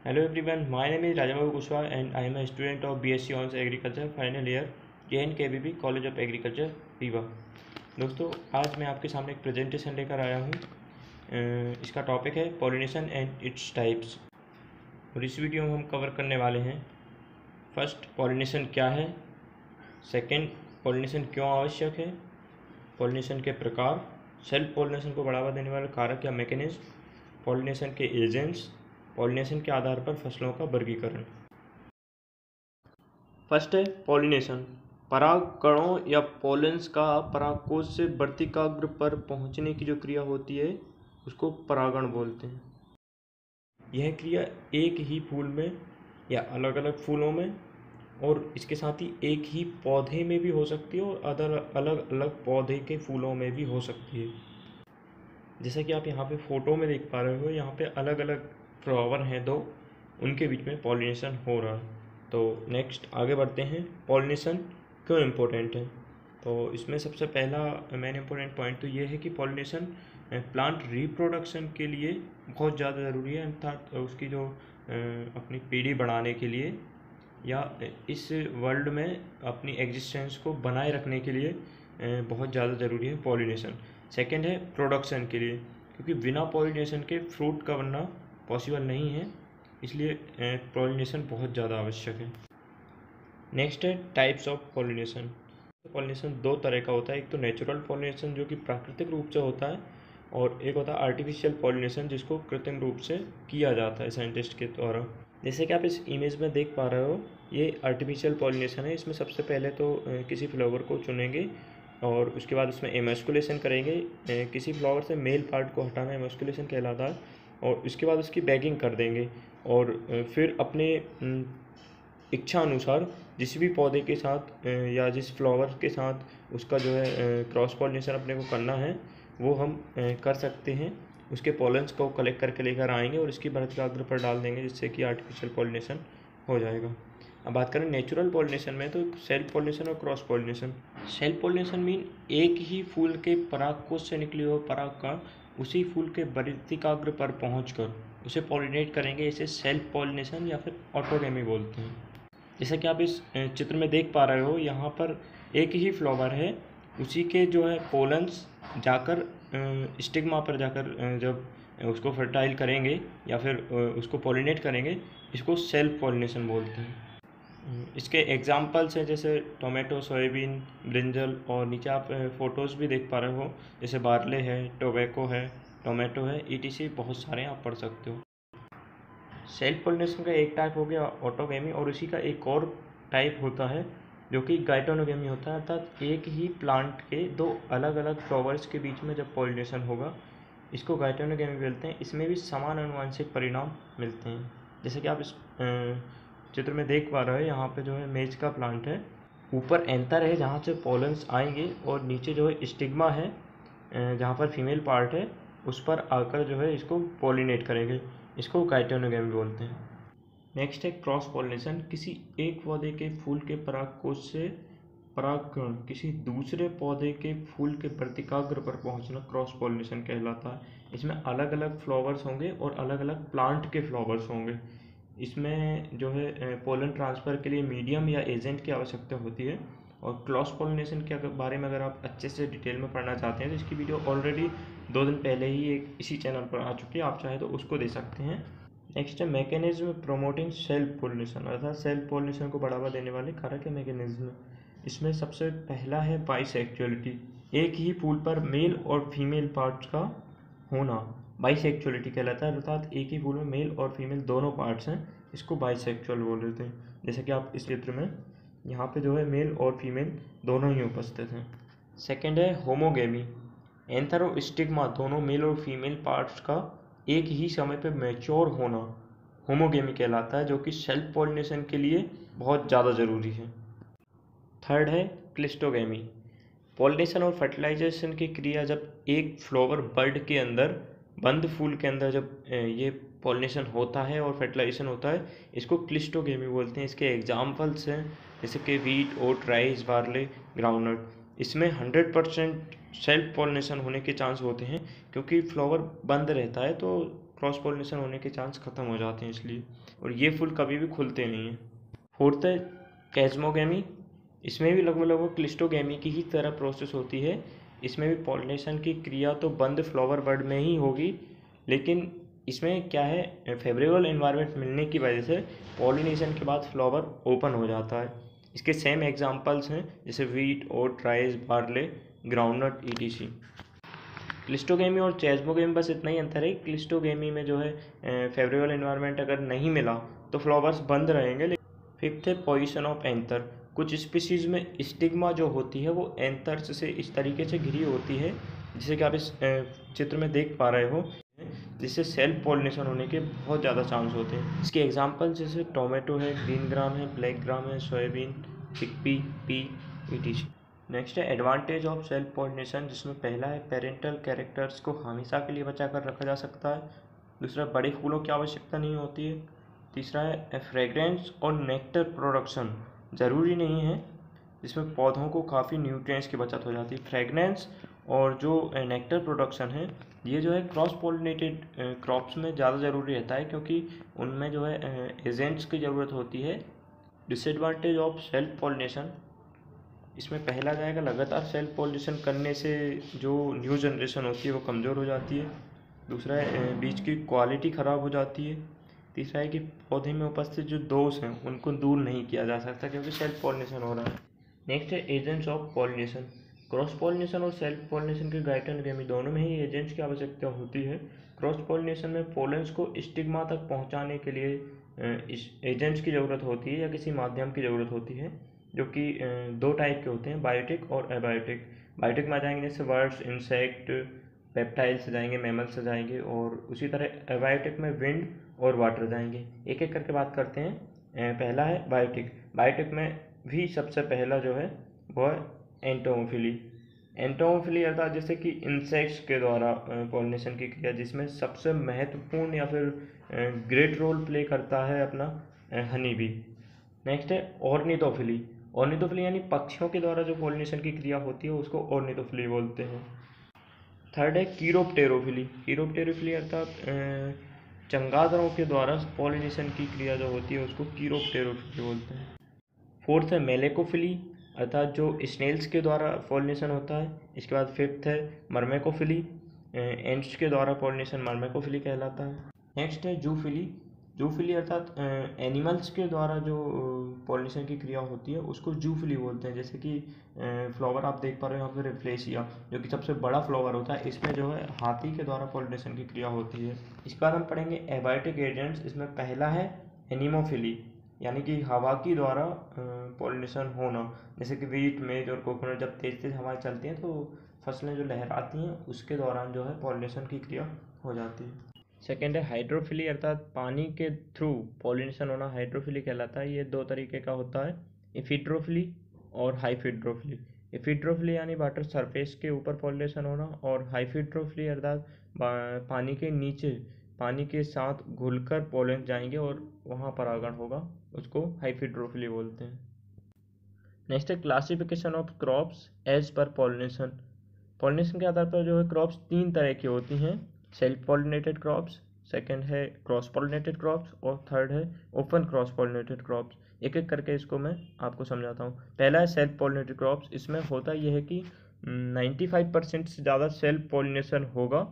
Hello everyone, my name is Rajababu Kushwaha and I am a student of BSc Honors Agriculture final year JNKVB College of Agriculture Rewa. दोस्तों, आज मैं आपके सामने एक presentation लेकर आया हूँ। इसका टॉपिक है पॉलिनेशन एंड इट्स टाइप्स। और इस वीडियो में हम कवर करने वाले हैं फर्स्ट, पॉलिनेशन क्या है, सेकंड, पॉलिनेशन क्यों आवश्यक है, पॉलिनेशन के प्रकार, सेल्फ पॉलिनेशन को बढ़ावा देने वाले कारक या मैकेनिज्म, पॉलिनेशन के एजेंट्स, पॉलिनेशन के आधार पर फसलों का वर्गीकरण। फर्स्ट है पॉलिनेशन। परागकणों या पोलेंस का परागकोश से वर्तिकाग्र पर पहुंचने की जो क्रिया होती है उसको परागण बोलते हैं। यह क्रिया एक ही फूल में या अलग अलग फूलों में और इसके साथ ही एक ही पौधे में भी हो सकती है और अलग अलग पौधे के फूलों में भी हो सकती है। जैसा कि आप यहाँ पे फोटो में देख पा रहे हो, यहाँ पे अलग अलग फ्लावर हैं दो, उनके बीच में पॉलिनेशन हो रहा है। तो नेक्स्ट आगे बढ़ते हैं, पॉलिनेशन क्यों इम्पोर्टेंट है। तो इसमें सबसे पहला मेन इम्पोर्टेंट पॉइंट तो ये है कि पॉलिनेशन प्लांट रिप्रोडक्शन के लिए बहुत ज़्यादा ज़रूरी है, अर्थात उसकी जो अपनी पीढ़ी बढ़ाने के लिए या इस वर्ल्ड में अपनी एग्जिस्टेंस को बनाए रखने के लिए बहुत ज़्यादा ज़रूरी है पॉलिनेशन। सेकेंड है प्रोडक्शन के लिए, क्योंकि बिना पॉलिनेशन के फ्रूट का बनना पॉसिबल नहीं है, इसलिए पॉलिनेशन बहुत ज़्यादा आवश्यक है। नेक्स्ट है टाइप्स ऑफ पॉलिनेशन। पॉलिनेशन दो तरह का होता है, एक तो नेचुरल पॉलिनेशन जो कि प्राकृतिक रूप से होता है, और एक होता है आर्टिफिशियल पॉलिनेशन जिसको कृत्रिम रूप से किया जाता है साइंटिस्ट के द्वारा। जैसे कि आप इस इमेज में देख पा रहे हो, ये आर्टिफिशियल पॉलिनेशन है। इसमें सबसे पहले तो किसी फ्लावर को चुनेंगे और उसके बाद उसमें एमस्कुलेशन करेंगे। किसी फ्लावर से मेल पार्ट को हटाना एमस्कुलेशन कहलाता है, और उसके बाद उसकी बैगिंग कर देंगे और फिर अपने इच्छा अनुसार जिस भी पौधे के साथ या जिस फ्लावर के साथ उसका जो है क्रॉस पॉलिनेशन अपने को करना है वो हम कर सकते हैं। उसके पॉलेंस को कलेक्ट करके लेकर आएंगे और इसकी वर्तिकाग्र पर डाल देंगे, जिससे कि आर्टिफिशियल पॉलिनेशन हो जाएगा। अब बात करें नेचुरल पॉलिनेशन में, तो सेल्फ पॉलिनेशन और cross pollination. Self pollination mean एक ही फूल के परागकोश से निकले हुए परागकण उसी फूल के वर्तिकाग्र पर पहुंचकर उसे पॉलिनेट करेंगे। इसे सेल्फ पॉलिनेशन या फिर ऑटोगेमी बोलते हैं। जैसा कि आप इस चित्र में देख पा रहे हो, यहाँ पर एक ही फ्लावर है, उसी के जो है पोलन्स जाकर स्टिग्मा पर जाकर जब उसको फर्टाइल करेंगे या फिर उसको पॉलिनेट करेंगे, इसको सेल्फ पॉलिनेशन बोलते हैं। इसके एग्जाम्पल्स हैं जैसे टोमेटो, सोयाबीन, ब्रिंजल, और नीचे आप फ़ोटोज़ भी देख पा रहे हो, जैसे बार्ले है, टोबैको है, टोमेटो है, ETC बहुत सारे आप पढ़ सकते हो। सेल्फ पॉलिनेशन का एक टाइप हो गया ऑटोगेमी, और इसी का एक और टाइप होता है जो कि गाइटोनोगेमी होता है, अर्थात एक ही प्लांट के दो अलग अलग फ्लावर्स के बीच में जब पॉलिनेशन होगा, इसको गाइटोनोगेमी बोलते हैं। इसमें भी समान आनुवंशिक परिणाम मिलते हैं। जैसे कि आप इस चित्र में देख पा रहे हो, यहाँ पे जो है मेज का प्लांट है, ऊपर एंथर है जहाँ से पॉलन्स आएंगे, और नीचे जो है स्टिग्मा है जहाँ पर फीमेल पार्ट है, उस पर आकर जो है इसको पॉलिनेट करेंगे। इसको गाइटोनोगेमी बोलते हैं। नेक्स्ट है क्रॉस पॉलिनेशन। किसी एक पौधे के फूल के परागकोश से परागकण किसी दूसरे पौधे के फूल के वर्तिकाग्र पर पहुंचना क्रॉस पॉलिनेशन कहलाता है। इसमें अलग अलग फ्लावर्स होंगे और अलग अलग प्लांट के फ्लावर्स होंगे। इसमें जो है पोलन ट्रांसफ़र के लिए मीडियम या एजेंट की आवश्यकता होती है। और क्रॉस पॉलिनेशन के बारे में अगर आप अच्छे से डिटेल में पढ़ना चाहते हैं तो इसकी वीडियो ऑलरेडी 2 दिन पहले ही एक इसी चैनल पर आ चुकी है, आप चाहे तो उसको दे सकते हैं। नेक्स्ट है मैकेनिज्म प्रोमोटिंग सेल्फ पॉलिनेशन, अर्थात सेल्फ पॉलिनेशन को बढ़ावा देने वाले कारक है मैकेनिज्म। इसमें सबसे पहला है बाइसेक्चुअलिटी, एक ही फूल पर मेल और फीमेल पार्ट्स का होना बाइसेक्चुअलिटी कहलाता है, अर्थात एक ही फूल में मेल और फीमेल दोनों पार्ट्स हैं, इसको बाइसेक्चुअल बोल रहे थे। जैसे कि आप इस चित्र में यहाँ पे जो है मेल और फीमेल दोनों ही उपस्थित हैं। सेकेंड है होमोगेमी, एंथर और स्टिग्मा दोनों मेल और फीमेल पार्ट्स का एक ही समय पर मैच्योर होना होमोगेमी कहलाता है, जो कि सेल्फ पॉलिनेशन के लिए बहुत ज़्यादा ज़रूरी है। थर्ड है क्लिस्टोगेमी, पॉलिनेशन और फर्टिलाइजेशन की क्रिया जब एक फ्लावर बर्ड के अंदर, बंद फूल के अंदर जब ये पॉलिनेशन होता है और फर्टिलाइजेशन होता है, इसको क्लिस्टोगेमी बोलते हैं। इसके एग्जाम्पल्स हैं जैसे कि wheat, oat, rice, barley, groundnut. इसमें 100% सेल्फ पॉलिनेशन होने के चांस होते हैं, क्योंकि फ्लावर बंद रहता है तो क्रॉस पॉलिनेशन होने के चांस ख़त्म हो जाते हैं इसलिए, और ये फूल कभी भी खुलते नहीं हैं। फोर्थ है कैस्मोगेमी। इसमें भी लगभग क्लिस्टोगेमी की ही तरह प्रोसेस होती है। इसमें भी पॉलिनेशन की क्रिया तो बंद फ्लावर बड में ही होगी, लेकिन इसमें क्या है, फेवरेबल एनवायरनमेंट मिलने की वजह से पॉलिनेशन के बाद फ्लावर ओपन हो जाता है। इसके सेम एग्जांपल्स हैं जैसे wheat, oat, rice, barley, groundnut, ETC. Cleistogamy और चेस्मोगेमी बस इतना ही अंतर है। क्लिस्टोगेमी में जो है फेवरेबल एनवायरनमेंट अगर नहीं मिला तो फ्लावर्स बंद रहेंगे। फिफ्थ है पोजीशन ऑफ एंथर। कुछ स्पीसीज़ में स्टिग्मा जो होती है वो एंथर्स से इस तरीके से घिरी होती है, जैसे कि आप इस चित्र में देख पा रहे हो, जिससे सेल्फ पॉलिनेशन होने के बहुत ज़्यादा चांस होते हैं। इसके एग्जांपल जैसे टोमेटो है, ग्रीन ग्राम है, ब्लैक ग्राम है, soybean, chickpea, P, etc. Next है एडवांटेज ऑफ सेल्फ पॉलिनेशन, जिसमें पहला है पेरेंटल कैरेक्टर्स को हमेशा के लिए बचा कर रखा जा सकता है। दूसरा, बड़े फूलों की आवश्यकता नहीं होती है। तीसरा है फ्रेग्रेंस और नेक्टर प्रोडक्शन ज़रूरी नहीं है, जिसमें पौधों को काफ़ी न्यूट्रिएंट्स की बचत हो जाती है। फ्रेग्रेंस और जो नेक्टर प्रोडक्शन है, ये जो है क्रॉस पॉलिनेटेड क्रॉप्स में ज़्यादा ज़रूरी रहता है, क्योंकि उनमें जो है एजेंट्स की ज़रूरत होती है। डिसएडवांटेज ऑफ सेल्फ पॉलिनेशन, इसमें पहला जाएगा लगातार सेल्फ पॉलिनेशन करने से जो न्यू जनरेशन होती है वो कमज़ोर हो जाती है। दूसरा है बीज की क्वालिटी ख़राब हो जाती है। तीसरा है कि पौधे में उपस्थित जो दोष हैं उनको दूर नहीं किया जा सकता क्योंकि सेल्फ पॉलिनेशन हो रहा है। नेक्स्ट है agents of pollination. Cross pollination और सेल्फ पॉलिनेशन के गाइटोनगेमी दोनों में ही एजेंट्स की आवश्यकता होती है। क्रॉस पॉलिनेशन में पोलेंस को स्टिग्मा तक पहुंचाने के लिए एजेंट्स की ज़रूरत होती है या किसी माध्यम की ज़रूरत होती है, जो कि दो टाइप के होते हैं, बायोटिक और एबायोटिक। बायोटिक में आ जाएंगे जैसे वर्ड्स, इंसेक्ट, पेप्टाइल्स जाएंगे, मैमल्स जाएंगे, और उसी तरह एबायोटिक में विंड और वाटर जाएंगे। एक एक करके बात करते हैं। पहला है बायोटिक। बायोटिक में भी सबसे पहला जो है वो है एंटोमोफिली। एंटोमोफिली अर्थात जैसे कि इंसेक्ट्स के द्वारा पॉलिनेशन की क्रिया, जिसमें सबसे महत्वपूर्ण या फिर ग्रेट रोल प्ले करता है अपना हनी बी। नेक्स्ट है ऑर्निथोफिली। ऑर्निथोफिली यानी पक्षियों के द्वारा जो पॉलिनेशन की क्रिया होती है उसको ऑर्निथोफिली बोलते हैं। थर्ड है कीरोप्टेरोफिली। कीरोप्टेरोफिली अर्थात चमगादड़ों के द्वारा पॉलिनेशन की क्रिया जो होती है उसको कीरोप्टेरोफिली बोलते हैं। फोर्थ है मेलेकोफिली, अर्थात जो स्नेल्स के द्वारा पॉलिनेशन होता है। इसके बाद फिफ्थ है मर्मेकोफिली, एंट्स के द्वारा पॉलिनेशन मर्मेकोफिली कहलाता है। नेक्स्ट है जूफिली। जूफिली अर्थात एनिमल्स के द्वारा जो पॉलिनेशन की क्रिया होती है उसको जूफिली बोलते हैं, जैसे कि फ्लावर आप देख पा रहे हो यहाँ पे रिफ्लेशिया, जो कि सबसे बड़ा फ्लावर होता है, इसमें जो है हाथी के द्वारा पॉलिनेशन की क्रिया होती है। इसके बाद हम पढ़ेंगे एबायोटिक एजेंट्स। इसमें पहला है एनिमोफिली, यानी कि हवा की द्वारा पॉलिनेशन होना, जैसे कि वीट, मेज और कोकोनट जब तेज़ तेज़ हवाएं चलती हैं तो फसलें जो लहराती हैं उसके दौरान जो है पॉलिनेशन की क्रिया हो जाती है। सेकेंड है हाइड्रोफिली, अर्थात पानी के थ्रू पॉलिनेशन होना हाइड्रोफिली कहलाता है। ये दो तरीके का होता है, इफिड्रोफिली और हाइफिड्रोफिली। इफिड्रोफिली यानी वाटर सरफेस के ऊपर पॉलिनेशन होना, और हाइफिड्रोफिली अर्थात पानी के नीचे पानी के साथ घुलकर पोलन जाएंगे और वहाँ परागण होगा, उसको हाइफिड्रोफिली बोलते हैं। नेक्स्ट है classification of crops as per pollination. Pollination के आधार पर जो है क्रॉप्स तीन तरह की होती हैं, सेल्फ पॉलिनेटेड क्रॉप्स, सेकंड है क्रॉस पॉलिनेटेड क्रॉप्स, और थर्ड है ओपन क्रॉस पॉलिनेटेड क्रॉप्स। एक एक करके इसको मैं आपको समझाता हूँ। पहला है सेल्फ पॉलिनेटेड क्रॉप्स। इसमें होता यह है कि 95% से ज़्यादा सेल्फ पॉलिनेशन होगा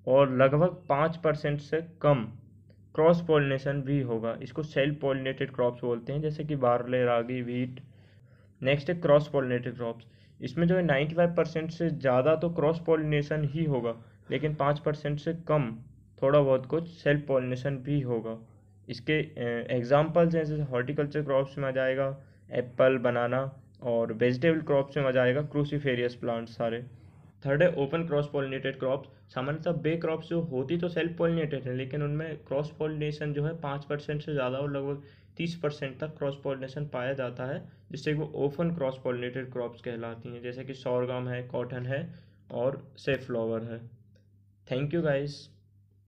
और लगभग 5% से कम क्रॉस पॉलिनेशन भी होगा। इसको सेल्फ पॉलिनेटेड क्रॉप्स बोलते हैं, जैसे कि बार्ले, रागी, व्हीट। नेक्स्ट है क्रॉस पॉलिनेटेड क्रॉप्स। इसमें जो है 95% से ज़्यादा तो क्रॉस पॉलिनेशन ही होगा, लेकिन 5% से कम थोड़ा बहुत कुछ सेल्फ पॉलिनेशन भी होगा। इसके एग्जाम्पल्स हैं, जैसे हॉर्टिकल्चर क्रॉप्स में आ जाएगा एप्पल, बनाना, और वेजिटेबल क्रॉप्स में आ जाएगा क्रूसीफेरियस प्लांट्स सारे। थर्ड है ओपन क्रॉस पॉलिनेटेड क्रॉप्स। सामान्यतः बे क्रॉप्स जो होती तो सेल्फ पॉलिनेटेड है, लेकिन उनमें क्रॉस पॉलिनेशन जो है 5% से ज़्यादा और लगभग 30% तक क्रॉस पॉलिनेशन पाया जाता है, जिससे वो ओपन क्रॉस पॉलिनेटेड क्रॉप्स कहलाती हैं, जैसे कि सोरगम है, कॉटन है और सेफ्लावर है। Thank you guys.